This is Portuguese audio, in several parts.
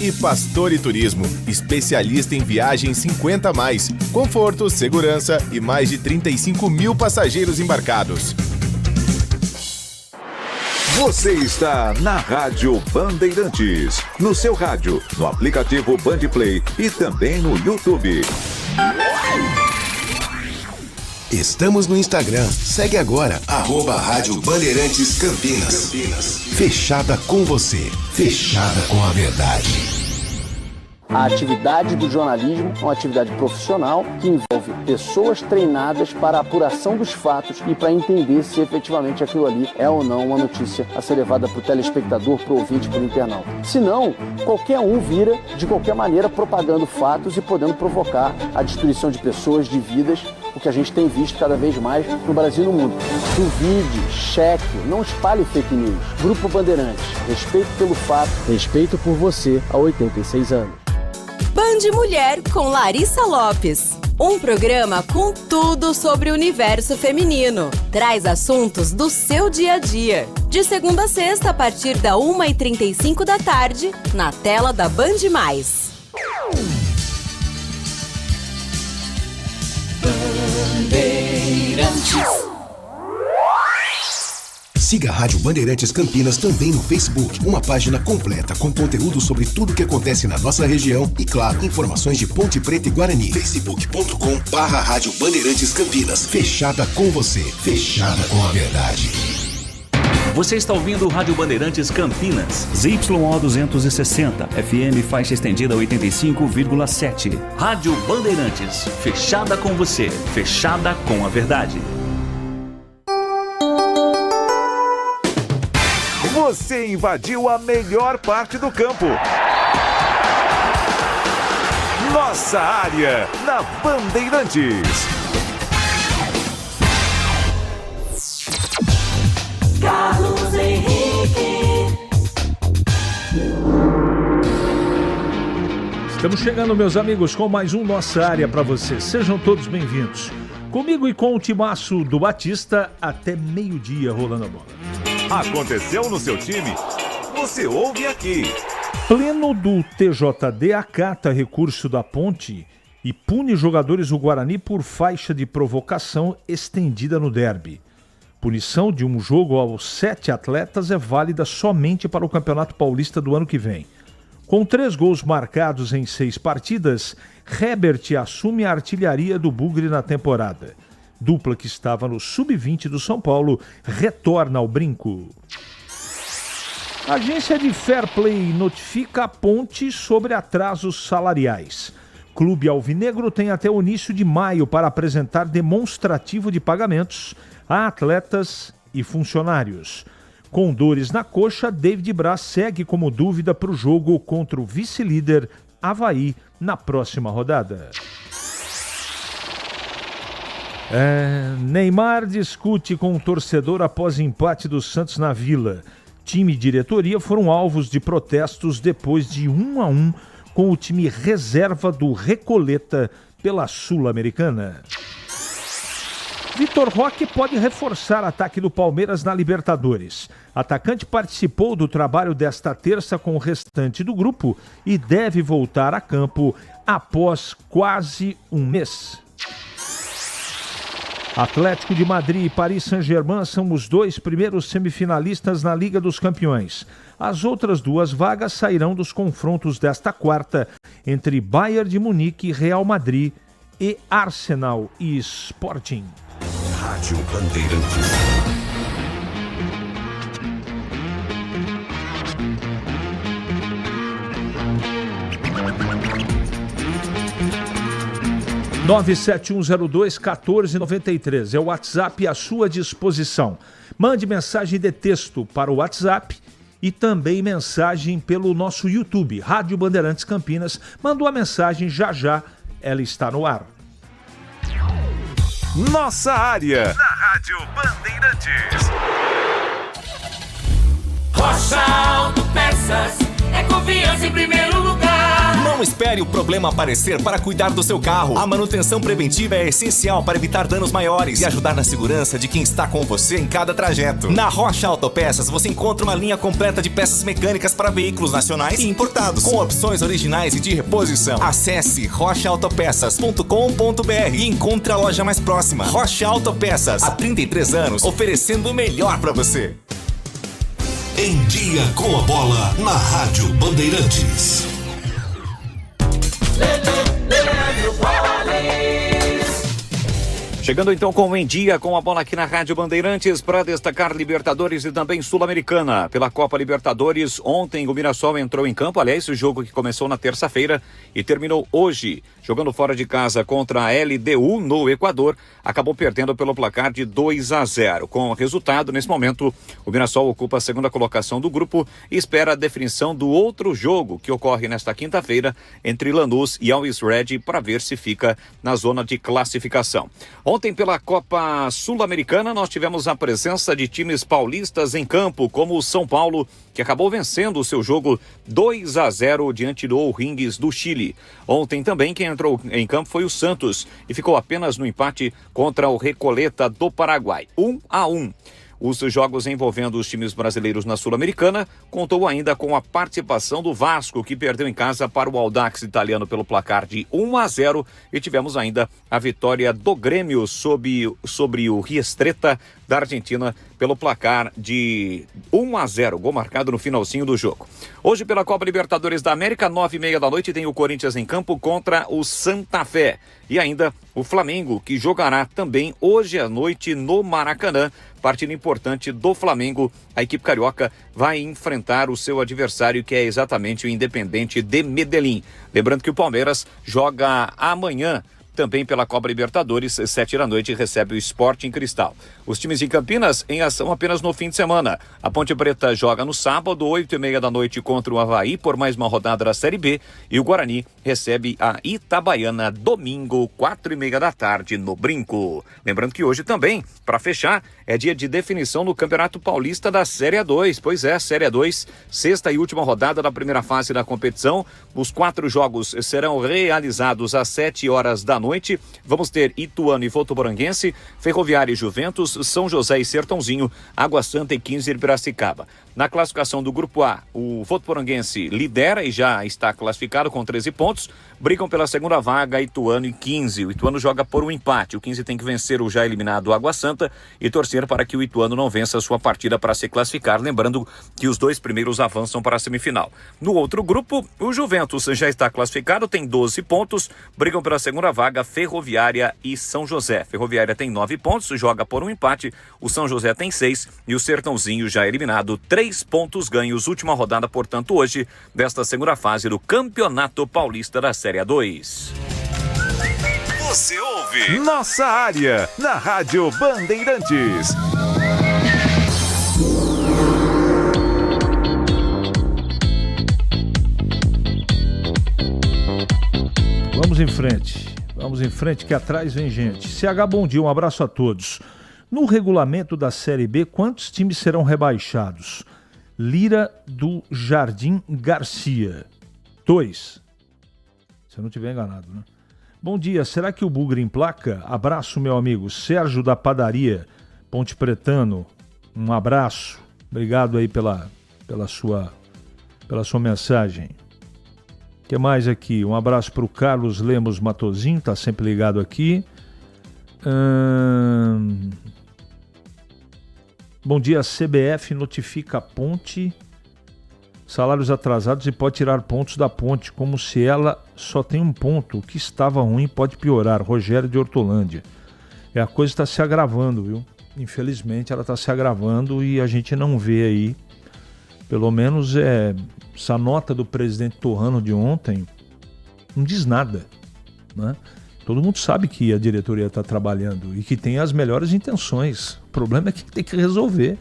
E Pastore Turismo, especialista em viagens 50+, conforto, segurança e mais de 35 mil passageiros embarcados. Você está na Rádio Bandeirantes, no seu rádio, no aplicativo Bandplay e também no YouTube. Estamos no Instagram. Segue agora, @Rádio Bandeirantes Campinas. Fechada com você. Fechada com a verdade. A atividade do jornalismo é uma atividade profissional que envolve pessoas treinadas para a apuração dos fatos e para entender se efetivamente aquilo ali é ou não uma notícia a ser levada para o telespectador, para o ouvinte, para o internauta. Se não, qualquer um vira, de qualquer maneira, propagando fatos e podendo provocar a destruição de pessoas, de vidas, o que a gente tem visto cada vez mais no Brasil e no mundo. Duvide, cheque, não espalhe fake news. Grupo Bandeirantes, respeito pelo fato, respeito por você há 86 anos. Band Mulher com Larissa Lopes. Um programa com tudo sobre o universo feminino. Traz assuntos do seu dia a dia. De segunda a sexta, a partir da 1h35 da tarde, na tela da Band+. Bandeirantes. Siga a Rádio Bandeirantes Campinas também no Facebook. Uma página completa com conteúdo sobre tudo que acontece na nossa região e, claro, informações de Ponte Preta e Guarani. facebook.com/Rádio Bandeirantes Campinas. Fechada com você. Fechada com a verdade. Você está ouvindo Rádio Bandeirantes Campinas. ZYO 260, FM faixa estendida 85,7. Rádio Bandeirantes. Fechada com você. Fechada com a verdade. Você invadiu a melhor parte do campo. Nossa área, na Bandeirantes. Carlos Henrique. Estamos chegando, meus amigos, com mais um Nossa Área para vocês. Sejam todos bem-vindos. Comigo e com o timaço do Batista até meio-dia rolando a bola. Aconteceu no seu time? Você ouve aqui. Pleno do TJD acata recurso da Ponte e pune jogadores do Guarani por faixa de provocação estendida no derby. Punição de um jogo aos 7 atletas é válida somente para o Campeonato Paulista do ano que vem. Com 3 gols marcados em 6 partidas, Herbert assume a artilharia do Bugre na temporada. Dupla que estava no Sub-20 do São Paulo retorna ao brinco. A agência de Fair Play notifica a Ponte sobre atrasos salariais. Clube Alvinegro tem até o início de maio para apresentar demonstrativo de pagamentos a atletas e funcionários. Com dores na coxa, David Braz segue como dúvida para o jogo contra o vice-líder Avaí na próxima rodada. Neymar discute com o torcedor após empate do Santos na Vila. Time e diretoria foram alvos de protestos depois de 1-1 com o time reserva do Recoleta pela Sul-Americana. Vitor Roque pode reforçar ataque do Palmeiras na Libertadores. Atacante participou do trabalho desta terça com o restante do grupo e deve voltar a campo após quase um mês. Atlético de Madrid e Paris Saint-Germain são os 2 primeiros semifinalistas na Liga dos Campeões. As outras 2 vagas sairão dos confrontos desta quarta entre Bayern de Munique, Real Madrid e Arsenal e Sporting. Rádio Bandeirantes. – 97102-1493 é o WhatsApp à sua disposição. Mande mensagem de texto para o WhatsApp e também mensagem pelo nosso YouTube, Rádio Bandeirantes Campinas. Mandou a mensagem, já ela está no ar. Nossa área, na Rádio Bandeirantes. Rocha Auto Peças, é confiança em primeiro lugar. Não Não espere o problema aparecer para cuidar do seu carro. A manutenção preventiva é essencial para evitar danos maiores e ajudar na segurança de quem está com você em cada trajeto. Na Rocha Autopeças você encontra uma linha completa de peças mecânicas para veículos nacionais e importados, com opções originais e de reposição. Acesse rochaautopeças.com.br e encontre a loja mais próxima. Rocha Autopeças, há 33 anos, oferecendo o melhor para você. Em Dia com a Bola, na Rádio Bandeirantes. Chegando então com o Em Dia com a Bola aqui na Rádio Bandeirantes para destacar Libertadores e também Sul-Americana. Pela Copa Libertadores, ontem o Mirassol entrou em campo, aliás, o jogo que começou na terça-feira e terminou hoje, jogando fora de casa contra a LDU no Equador, acabou perdendo pelo placar de 2-0. Com o resultado, nesse momento, o Mirassol ocupa a segunda colocação do grupo e espera a definição do outro jogo que ocorre nesta quinta-feira entre Lanús e Always Red para ver se fica na zona de classificação. Ontem, pela Copa Sul-Americana, nós tivemos a presença de times paulistas em campo, como o São Paulo, que acabou vencendo o seu jogo 2-0 diante do O'Higgins do Chile. Ontem também quem entrou em campo foi o Santos e ficou apenas no empate contra o Recoleta do Paraguai, 1-1. Os jogos envolvendo os times brasileiros na Sul-Americana contou ainda com a participação do Vasco, que perdeu em casa para o Audax italiano pelo placar de 1-0, e tivemos ainda a vitória do Grêmio sobre o Ristreta da Argentina pelo placar de 1-0, gol marcado no finalzinho do jogo. Hoje pela Copa Libertadores da América, 9h30 da noite, tem o Corinthians em campo contra o Santa Fé. E ainda o Flamengo, que jogará também hoje à noite no Maracanã. Partida importante do Flamengo. A equipe carioca vai enfrentar o seu adversário, que é exatamente o Independente de Medellín. Lembrando que o Palmeiras joga amanhã também pela Copa Libertadores, 7 da noite, recebe o Sporting Cristal. Os times de Campinas em ação apenas no fim de semana. A Ponte Preta joga no sábado, 8h30 da noite, contra o Avaí, por mais uma rodada da Série B. E o Guarani recebe a Itabaiana domingo, 4h30 da tarde, no Brinco. Lembrando que hoje também, para fechar, é dia de definição no Campeonato Paulista da Série A2. Pois é, Série A2, sexta e última rodada da primeira fase da competição. Os 4 jogos serão realizados às 7 horas da noite. Vamos ter Ituano e Votuporanguense, Ferroviária e Juventus, São José e Sertãozinho, Água Santa e 15 de Piracicaba. Na classificação do Grupo A, o Votuporanguense lidera e já está classificado com 13 pontos. Brigam pela segunda vaga Ituano e 15. O Ituano joga por um empate. O 15 tem que vencer o já eliminado Água Santa e torcer para que o Ituano não vença a sua partida para se classificar. Lembrando que os 2 primeiros avançam para a semifinal. No outro grupo, o Juventus já está classificado, tem 12 pontos. Brigam pela segunda vaga Ferroviária e São José. Ferroviária tem 9 pontos, joga por um empate. O São José tem 6 e o Sertãozinho já eliminado, 3 pontos ganhos. Última rodada, portanto, hoje, desta segunda fase do Campeonato Paulista da Série A2. Você ouve Nossa Área, na Rádio Bandeirantes. Vamos em frente que atrás vem gente. CH, bom dia, um abraço a todos. No regulamento da Série B, quantos times serão rebaixados? Lira do Jardim Garcia. 2. Se eu não estiver enganado, né? Bom dia, será que o Bugre emplaca? Abraço, meu amigo. Sérgio da Padaria, Ponte Pretano. Um abraço. Obrigado aí pela sua mensagem. O que mais aqui? Um abraço para o Carlos Lemos Matozinho, tá sempre ligado aqui. Bom dia, a CBF notifica a Ponte salários atrasados e pode tirar pontos da Ponte, como se ela só tem um ponto. O que estava ruim pode piorar. Rogério de Hortolândia. A coisa está se agravando, viu? Infelizmente ela está se agravando e a gente não vê aí, pelo menos essa nota do presidente Torrano de ontem não diz nada, né? Todo mundo sabe que a diretoria está trabalhando e que tem as melhores intenções. O problema é que tem que resolver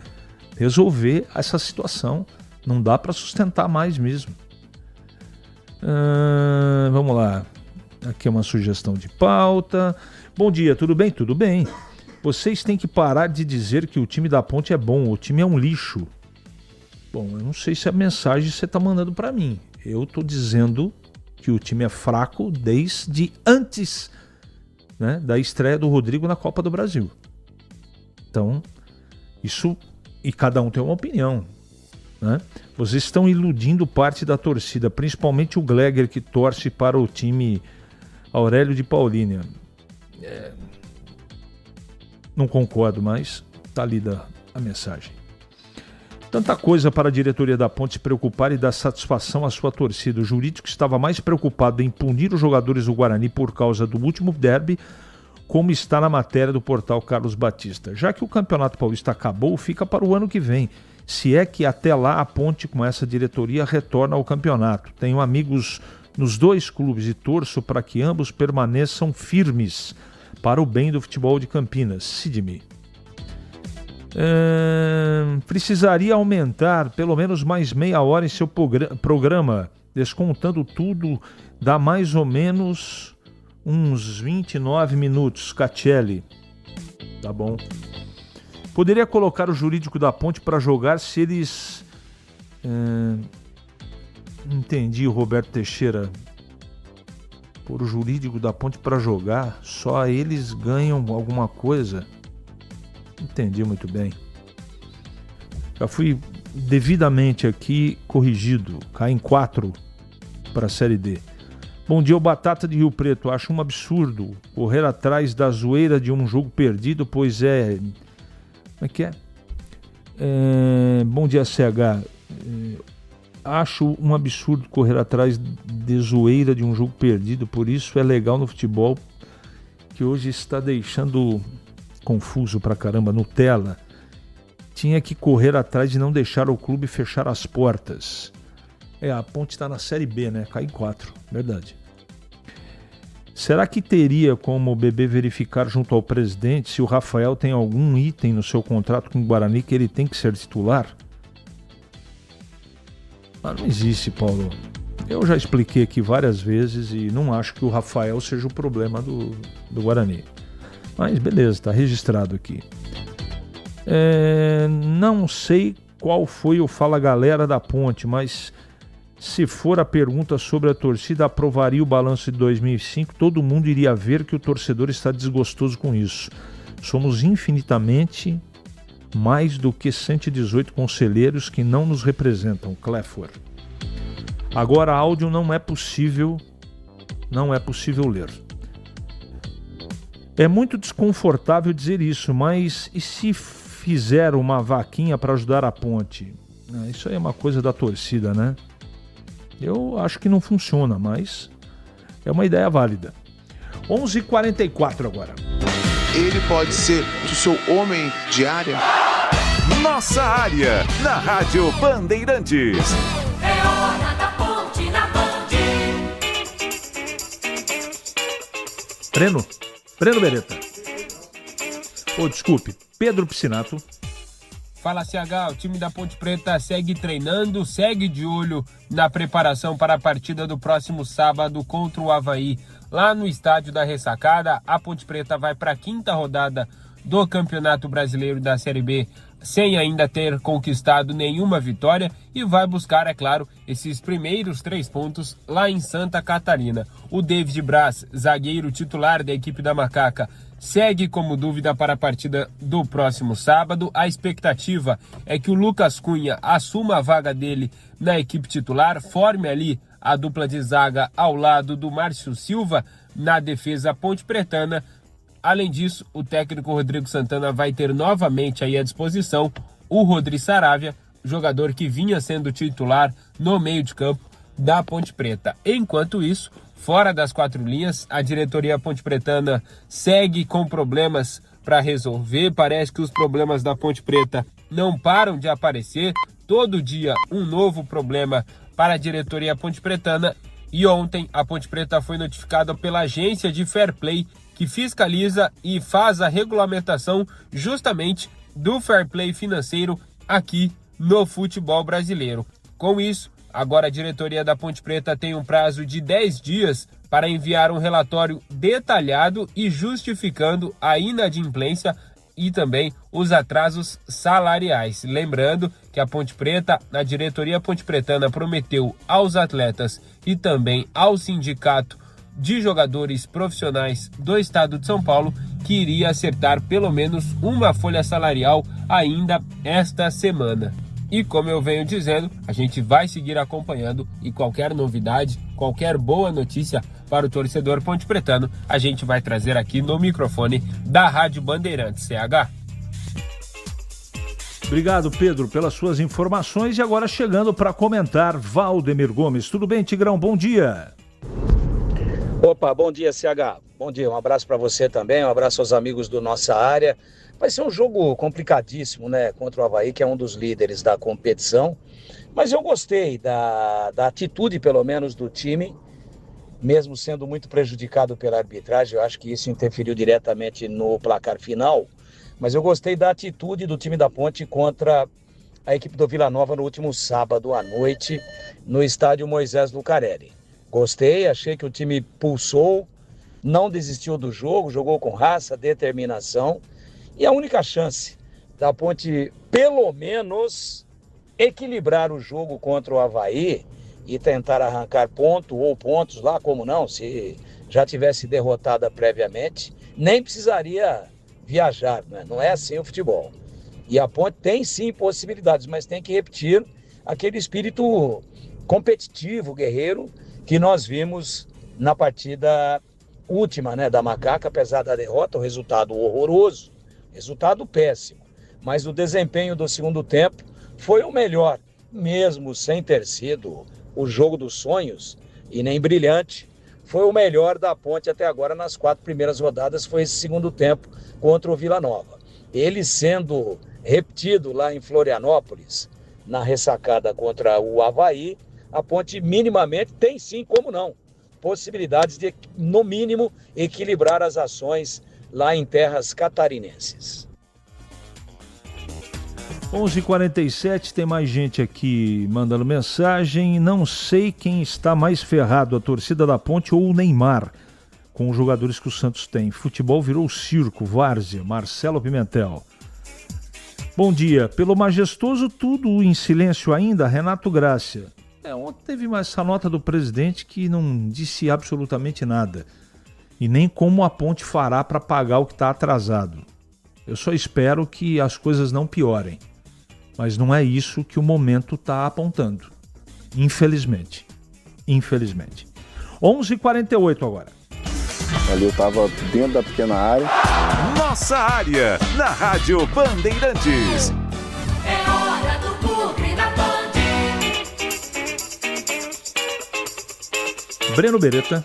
essa situação. Não dá para sustentar mais mesmo. Vamos lá. Aqui é uma sugestão de pauta. Bom dia, tudo bem? Tudo bem. Vocês têm que parar de dizer que o time da Ponte é bom. O time é um lixo. Bom, eu não sei se a mensagem você está mandando para mim. Eu estou dizendo que o time é fraco desde antes, né, da estreia do Rodrigo na Copa do Brasil. Então, isso, e cada um tem uma opinião, né? Vocês estão iludindo parte da torcida, principalmente o Gleger, que torce para o time Aurélio de Paulínia. Não concordo, mas está lida a mensagem. Tanta coisa para a diretoria da Ponte se preocupar e dar satisfação à sua torcida. O jurídico estava mais preocupado em punir os jogadores do Guarani por causa do último derby, como está na matéria do portal Carlos Batista. Já que o Campeonato Paulista acabou, fica para o ano que vem. Se é que até lá a Ponte, com essa diretoria, retorna ao campeonato. Tenho amigos nos dois clubes e torço para que ambos permaneçam firmes para o bem do futebol de Campinas. Sidney. Precisaria aumentar pelo menos mais meia hora em seu programa, descontando tudo, dá mais ou menos uns 29 minutos. Catelli. Tá bom. Poderia colocar o jurídico da Ponte para jogar se eles... Entendi, Roberto Teixeira. Por o jurídico da Ponte para jogar, só eles ganham alguma coisa. Entendi muito bem. Já fui devidamente aqui corrigido. Cai em 4 para a Série D. Bom dia, o Batata de Rio Preto. Acho um absurdo correr atrás da zoeira de um jogo perdido, pois é... Como é que é? Bom dia, CH. Acho um absurdo correr atrás de zoeira de um jogo perdido, por isso é legal no futebol que hoje está deixando confuso pra caramba. Nutella tinha que correr atrás de não deixar o clube fechar as portas. A Ponte está na Série B, né? Cai em 4, verdade. Será que teria como o BB verificar junto ao presidente se o Rafael tem algum item no seu contrato com o Guarani que ele tem que ser titular? Não existe, Paulo. Eu já expliquei aqui várias vezes e não acho que o Rafael seja o problema do Guarani. Mas beleza, está registrado aqui. Não sei qual foi o Fala Galera da Ponte, mas se for a pergunta sobre a torcida, aprovaria o balanço de 2005, todo mundo iria ver que o torcedor está desgostoso com isso. Somos infinitamente mais do que 118 conselheiros que não nos representam. Cleffer. Agora, áudio não é possível ler. É muito desconfortável dizer isso, mas e se fizer uma vaquinha para ajudar a Ponte? Isso aí é uma coisa da torcida, né? Eu acho que não funciona, mas é uma ideia válida. 11h44 agora. Ele pode ser o seu homem de área? Nossa área, na Rádio Bandeirantes. É hora da Ponte na Band. Breno Beretta. Desculpe, Pedro Piscinato. Fala, CH, o time da Ponte Preta segue treinando, segue de olho na preparação para a partida do próximo sábado contra o Avaí. Lá no estádio da Ressacada, a Ponte Preta vai para a 5ª rodada do Campeonato Brasileiro da Série B, sem ainda ter conquistado nenhuma vitória, e vai buscar, é claro, esses primeiros 3 pontos lá em Santa Catarina. O David Braz, zagueiro titular da equipe da Macaca, segue como dúvida para a partida do próximo sábado. A expectativa é que o Lucas Cunha assuma a vaga dele na equipe titular, forme ali a dupla de zaga ao lado do Márcio Silva na defesa ponte-pretana. Além disso, o técnico Rodrigo Santana vai ter novamente aí à disposição o Rodrigo Saravia, jogador que vinha sendo titular no meio de campo da Ponte Preta. Enquanto isso, fora das 4 linhas, a diretoria ponte-pretana segue com problemas para resolver. Parece que os problemas da Ponte Preta não param de aparecer. Todo dia um novo problema para a diretoria ponte-pretana. E ontem a Ponte Preta foi notificada pela agência de Fair Play, que fiscaliza e faz a regulamentação justamente do fair play financeiro aqui no futebol brasileiro. Com isso, agora a diretoria da Ponte Preta tem um prazo de 10 dias para enviar um relatório detalhado e justificando a inadimplência e também os atrasos salariais. Lembrando que que a Ponte Preta, a diretoria pontepretana prometeu aos atletas e também ao sindicato de jogadores profissionais do estado de São Paulo que iria acertar pelo menos uma folha salarial ainda esta semana. E como eu venho dizendo, a gente vai seguir acompanhando e qualquer novidade, qualquer boa notícia para o torcedor pontepretano, a gente vai trazer aqui no microfone da Rádio Bandeirantes CH. Obrigado, Pedro, pelas suas informações. E agora chegando para comentar, Valdemir Gomes. Tudo bem, Tigrão? Bom dia. Opa, bom dia, CH. Bom dia, um abraço para você também, um abraço aos amigos do Nossa Área. Vai ser um jogo complicadíssimo, né, contra o Avaí, que é um dos líderes da competição. Mas eu gostei da atitude, pelo menos, do time, mesmo sendo muito prejudicado pela arbitragem. Eu acho que isso interferiu diretamente no placar final. Mas eu gostei da atitude do time da Ponte contra a equipe do Vila Nova no último sábado à noite, no estádio Moisés Lucarelli. Gostei, achei que o time pulsou, não desistiu do jogo, jogou com raça, determinação. E a única chance da Ponte, pelo menos, equilibrar o jogo contra o Avaí e tentar arrancar ponto ou pontos lá, como não, se já tivesse derrotada previamente, nem precisaria viajar, né? Não é assim o futebol. E a Ponte tem sim possibilidades, mas tem que repetir aquele espírito competitivo, guerreiro, que nós vimos na partida última, né, da Macaca. Apesar da derrota, o resultado horroroso, resultado péssimo, mas o desempenho do segundo tempo foi o melhor, mesmo sem ter sido o jogo dos sonhos e nem brilhante. Foi o melhor da Ponte até agora nas 4 primeiras rodadas, foi esse segundo tempo contra o Vila Nova. Ele sendo repetido lá em Florianópolis, na ressacada contra o Avaí, a Ponte minimamente tem sim, como não, possibilidades de, no mínimo, equilibrar as ações lá em terras catarinenses. 11h47, tem mais gente aqui mandando mensagem. Não sei quem está mais ferrado, a torcida da Ponte ou o Neymar, com os jogadores que o Santos tem. Futebol virou circo, várzea. Marcelo Pimentel. Bom dia. Pelo majestoso, tudo em silêncio ainda, Renato Grácia. Ontem teve mais essa nota do presidente que não disse absolutamente nada. E nem como a Ponte fará para pagar o que está atrasado. Eu só espero que as coisas não piorem. Mas não é isso que o momento está apontando. Infelizmente. Infelizmente. 11h48 agora. Ali eu estava dentro da pequena área. Nossa Área, na Rádio Bandeirantes. É hora do Bugre na Band. Breno Beretta.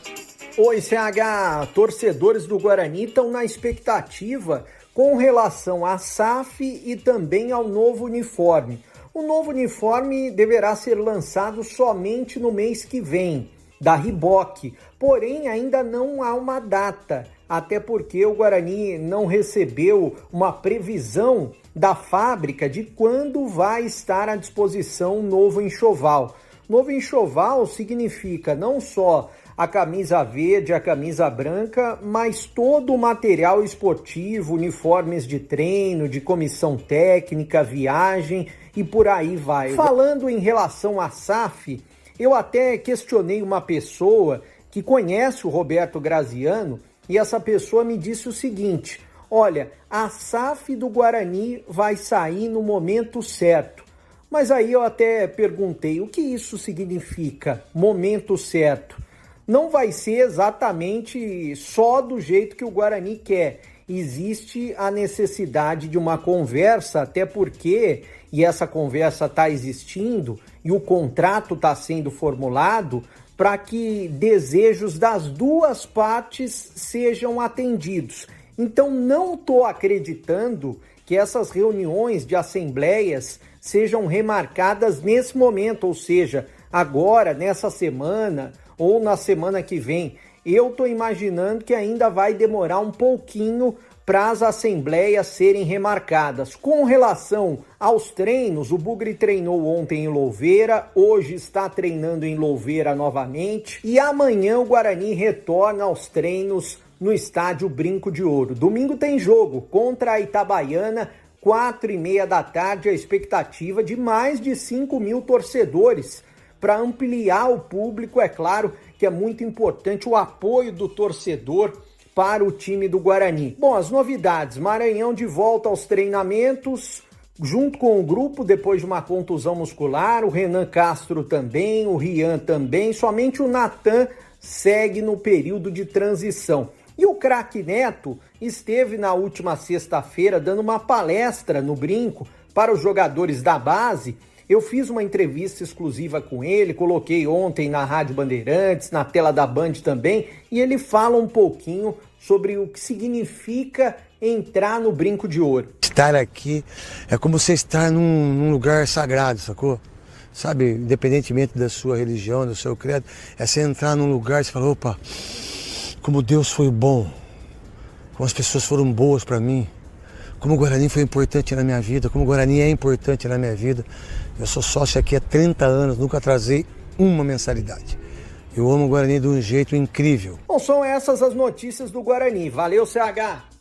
Oi, CH. Torcedores do Guarani estão na expectativa com relação à SAF e também ao novo uniforme. O novo uniforme deverá ser lançado somente no mês que vem, da Reebok, porém ainda não há uma data, até porque o Guarani não recebeu uma previsão da fábrica de quando vai estar à disposição o novo enxoval. Novo enxoval significa não só a camisa verde, a camisa branca, mas todo o material esportivo, uniformes de treino, de comissão técnica, viagem e por aí vai. Falando em relação à SAF, eu até questionei uma pessoa que conhece o Roberto Graziano e essa pessoa me disse o seguinte: olha, a SAF do Guarani vai sair no momento certo. Mas aí eu até perguntei, o que isso significa, momento certo? Não vai ser exatamente só do jeito que o Guarani quer. Existe a necessidade de uma conversa, até porque, e essa conversa está existindo, e o contrato está sendo formulado para que desejos das duas partes sejam atendidos. Então não estou acreditando que essas reuniões de assembleias sejam remarcadas nesse momento, ou seja, agora, nessa semana ou na semana que vem. Eu estou imaginando que ainda vai demorar um pouquinho para as assembleias serem remarcadas. Com relação aos treinos, o Bugre treinou ontem em Louveira, hoje está treinando em Louveira novamente e amanhã o Guarani retorna aos treinos no estádio Brinco de Ouro. Domingo tem jogo contra a Itabaiana, 4h30 da tarde, a expectativa de mais de 5 mil torcedores para ampliar o público. É claro que é muito importante o apoio do torcedor para o time do Guarani. Bom, as novidades: Maranhão de volta aos treinamentos, junto com o grupo depois de uma contusão muscular, o Renan Castro também, o Rian também, somente o Natan segue no período de transição. E o craque Neto esteve na última sexta-feira dando uma palestra no Brinco para os jogadores da base. Eu fiz uma entrevista exclusiva com ele, coloquei ontem na Rádio Bandeirantes, na tela da Band também, e ele fala um pouquinho sobre o que significa entrar no Brinco de Ouro. Estar aqui é como você estar num lugar sagrado, sacou? Sabe, independentemente da sua religião, do seu credo, é você entrar num lugar e você falar, opa, como Deus foi bom, como as pessoas foram boas para mim, como o Guarani foi importante na minha vida, como o Guarani é importante na minha vida. Eu sou sócio aqui há 30 anos, nunca atrasei uma mensalidade. Eu amo o Guarani de um jeito incrível. Bom, são essas as notícias do Guarani. Valeu, CH!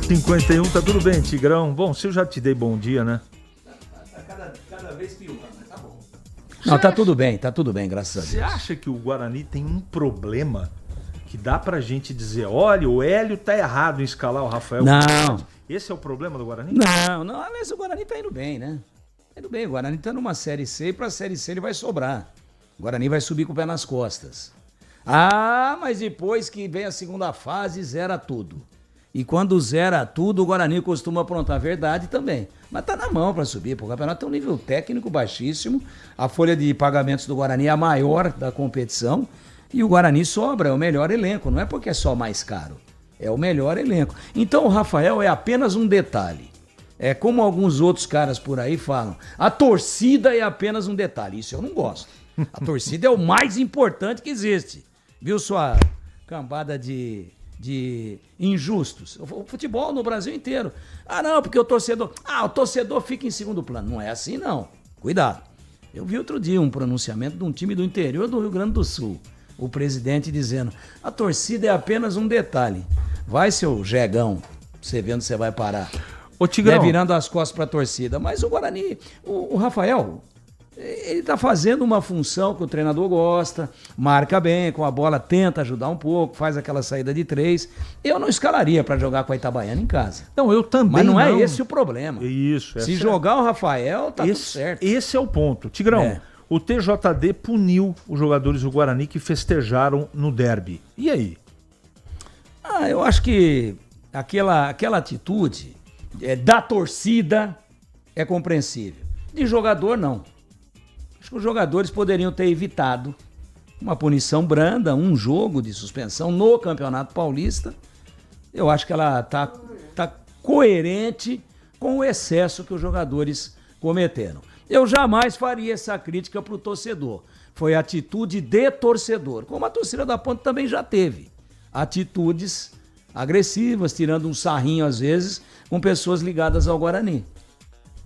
(51) Tá tudo bem, Tigrão? Bom, se eu já te dei bom dia, né? Cada vez pior, mas tá bom. Não, tá tudo bem, graças a Deus. Você acha que o Guarani tem um problema que dá pra gente dizer, olha, o Hélio tá errado em escalar o Rafael? Não. Esse é o problema do Guarani? Não, aliás, o Guarani tá indo bem, né? Tá indo bem, o Guarani tá numa Série C e pra Série C ele vai sobrar. O Guarani vai subir com o pé nas costas. Ah, mas depois que vem a segunda fase, zera tudo. E quando zera tudo, o Guarani costuma aprontar. Verdade também. Mas tá na mão para subir, porque o campeonato tem um nível técnico baixíssimo. A folha de pagamentos do Guarani é a maior da competição. E o Guarani sobra, é o melhor elenco. Não é porque é só mais caro. É o melhor elenco. Então o Rafael é apenas um detalhe. É como alguns outros caras por aí falam. A torcida é apenas um detalhe. Isso eu não gosto. A torcida é o mais importante que existe. Viu sua cambada de injustos? O futebol no Brasil inteiro. Ah, não, porque o torcedor fica em segundo plano. Não é assim, não. Cuidado. Eu vi outro dia um pronunciamento de um time do interior do Rio Grande do Sul. O presidente dizendo, a torcida é apenas um detalhe. Vai, seu Jegão, você vendo você vai parar. Ô, Tigrão. Virando as costas pra torcida. Mas o Guarani, o Rafael, ele tá fazendo uma função que o treinador gosta, marca bem com a bola, tenta ajudar um pouco, faz aquela saída de 3. Eu não escalaria pra jogar com a Itabaiana em casa. Não, eu também Mas não é esse o problema. Isso. Se jogar o Rafael, tá tudo certo. Esse é o ponto. Tigrão, o TJD puniu os jogadores do Guarani que festejaram no derby. E aí? Eu acho que aquela atitude da torcida é compreensível. De jogador, não. Acho que os jogadores poderiam ter evitado uma punição branda, um jogo de suspensão no Campeonato Paulista. Eu acho que ela tá coerente com o excesso que os jogadores cometeram. Eu jamais faria essa crítica pro torcedor. Foi atitude de torcedor, como a torcida da Ponte também já teve. Atitudes agressivas, tirando um sarrinho às vezes, com pessoas ligadas ao Guarani.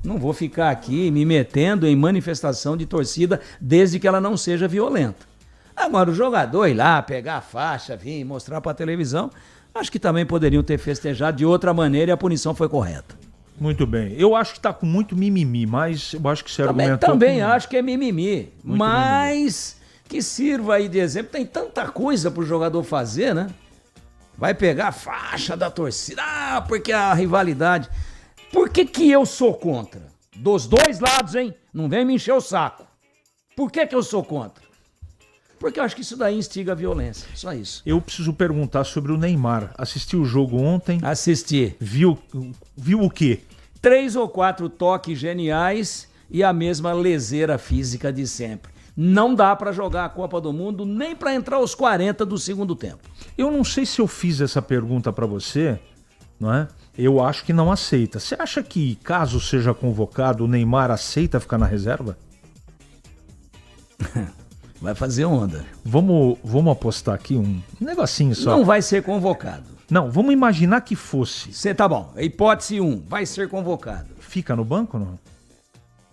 Não vou ficar aqui me metendo em manifestação de torcida desde que ela não seja violenta. Agora, o jogador ir lá, pegar a faixa, vir mostrar para a televisão, acho que também poderiam ter festejado de outra maneira e a punição foi correta. Muito bem. Eu acho que tá com muito mimimi, mas eu acho que você argumentou... Também acho que é mimimi, mas que sirva aí de exemplo. Tem tanta coisa pro jogador fazer, né? Vai pegar a faixa da torcida, porque a rivalidade... Por que eu sou contra? Dos dois lados, hein? Não vem me encher o saco. Por que eu sou contra? Porque eu acho que isso daí instiga a violência, só isso. Eu preciso perguntar sobre o Neymar. Assistiu o jogo ontem? Assisti. Viu o quê? 3 ou 4 toques geniais e a mesma leseira física de sempre. Não dá pra jogar a Copa do Mundo nem pra entrar aos 40 do segundo tempo. Eu não sei se eu fiz essa pergunta pra você, não é? Eu acho que não aceita. Você acha que, caso seja convocado, o Neymar aceita ficar na reserva? Vai fazer onda. Vamos apostar aqui um negocinho só. Não vai ser convocado. Não, vamos imaginar que fosse. Tá bom. Hipótese 1, vai ser convocado. Fica no banco ou não?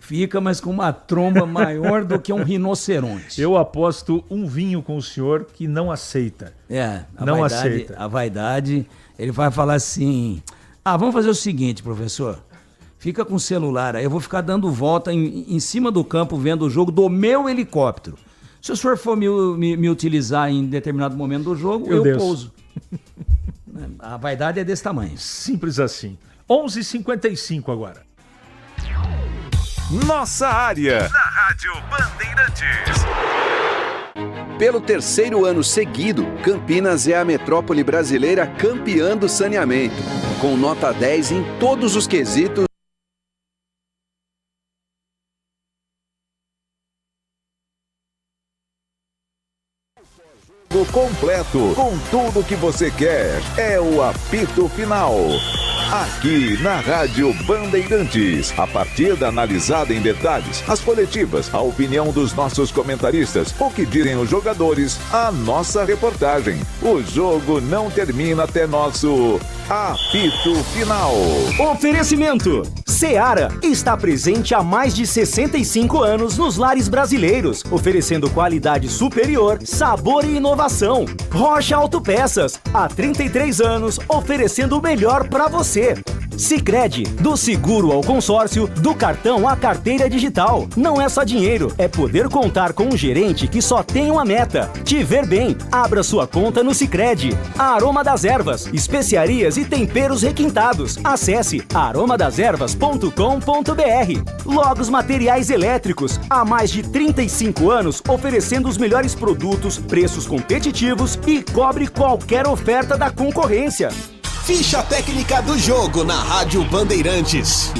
Fica, mas com uma tromba maior do que um rinoceronte. Eu aposto um vinho com o senhor que não aceita. Aceita. A vaidade, ele vai falar assim, vamos fazer o seguinte, professor, fica com o celular aí, eu vou ficar dando volta em cima do campo vendo o jogo do meu helicóptero. Se o senhor for me utilizar em determinado momento do jogo, eu pouso. A vaidade é desse tamanho. Simples assim. 11h55 agora. Nossa área. Na Rádio Bandeirantes. Pelo terceiro ano seguido, Campinas é a metrópole brasileira campeã do saneamento, com nota 10 em todos os quesitos. Completo, com tudo que você quer, é o apito final. Aqui na Rádio Bandeirantes, a partida analisada em detalhes, as coletivas, a opinião dos nossos comentaristas, o que dizem os jogadores, a nossa reportagem. O jogo não termina até nosso apito final. Oferecimento: Seara está presente há mais de 65 anos nos lares brasileiros, oferecendo qualidade superior, sabor e inovação. Rocha Autopeças, há 33 anos, oferecendo o melhor para você. Sicredi, do seguro ao consórcio, do cartão à carteira digital. Não é só dinheiro, é poder contar com um gerente que só tem uma meta: te ver bem. Abra sua conta no Sicredi. Aroma das Ervas, especiarias e temperos requintados. Acesse aromadeservas.com.br. Logos Materiais Elétricos, há mais de 35 anos oferecendo os melhores produtos, preços competitivos e cobre qualquer oferta da concorrência. Ficha técnica do jogo na Rádio Bandeirantes.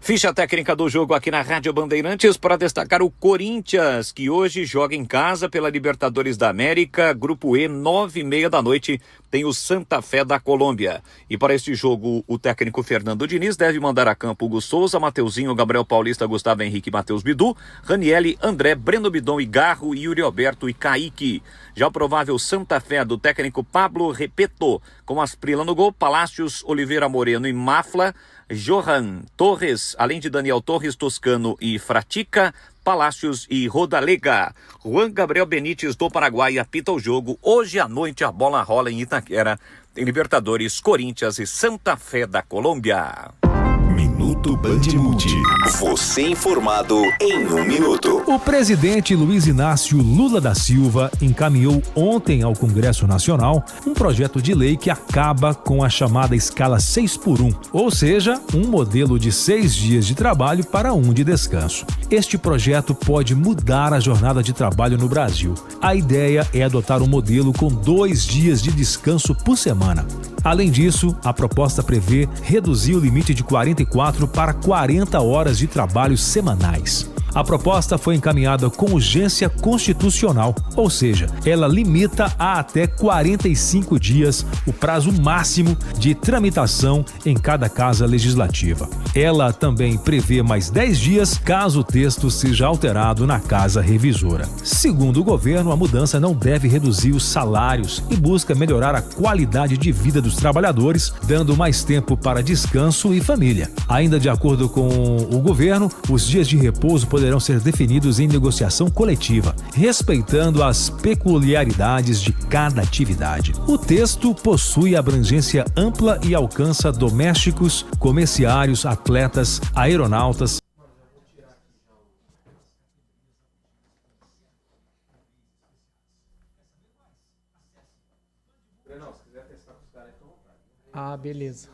Ficha técnica do jogo aqui na Rádio Bandeirantes para destacar o Corinthians, que hoje joga em casa pela Libertadores da América, Grupo E, 9h30 da noite, tem o Santa Fé da Colômbia. E para este jogo, o técnico Fernando Diniz deve mandar a campo Hugo Souza, Mateuzinho, Gabriel Paulista, Gustavo Henrique, Matheus Bidu, Ranielli, André, Breno Bidon e Garro, Yuri Alberto e Kaique. Já o provável Santa Fé do técnico Pablo Repeto, com Asprila no gol, Palácios, Oliveira Moreno e Mafla, Johan Torres, além de Daniel Torres, Toscano e Fratica, Palácios e Rodalega. Juan Gabriel Benítez do Paraguai apita o jogo. Hoje à noite a bola rola em Itaquera, em Libertadores, Corinthians e Santa Fé da Colômbia. Minuto Bandmulti. Você informado em 1 minuto. O presidente Luiz Inácio Lula da Silva encaminhou ontem ao Congresso Nacional um projeto de lei que acaba com a chamada escala 6x1, ou seja, um modelo de 6 dias de trabalho para 1 de descanso. Este projeto pode mudar a jornada de trabalho no Brasil. A ideia é adotar um modelo com 2 dias de descanso por semana. Além disso, a proposta prevê reduzir o limite de 44 para 40 horas de trabalho semanais. A proposta foi encaminhada com urgência constitucional, ou seja, ela limita a até 45 dias o prazo máximo de tramitação em cada casa legislativa. Ela também prevê mais 10 dias caso o texto seja alterado na casa revisora. Segundo o governo, a mudança não deve reduzir os salários e busca melhorar a qualidade de vida dos trabalhadores, dando mais tempo para descanso e família. Ainda de acordo com o governo, os dias de repouso poderão ser definidos em negociação coletiva, respeitando as peculiaridades de cada atividade. O texto possui abrangência ampla e alcança domésticos, comerciários, atletas, aeronautas. Ah, beleza.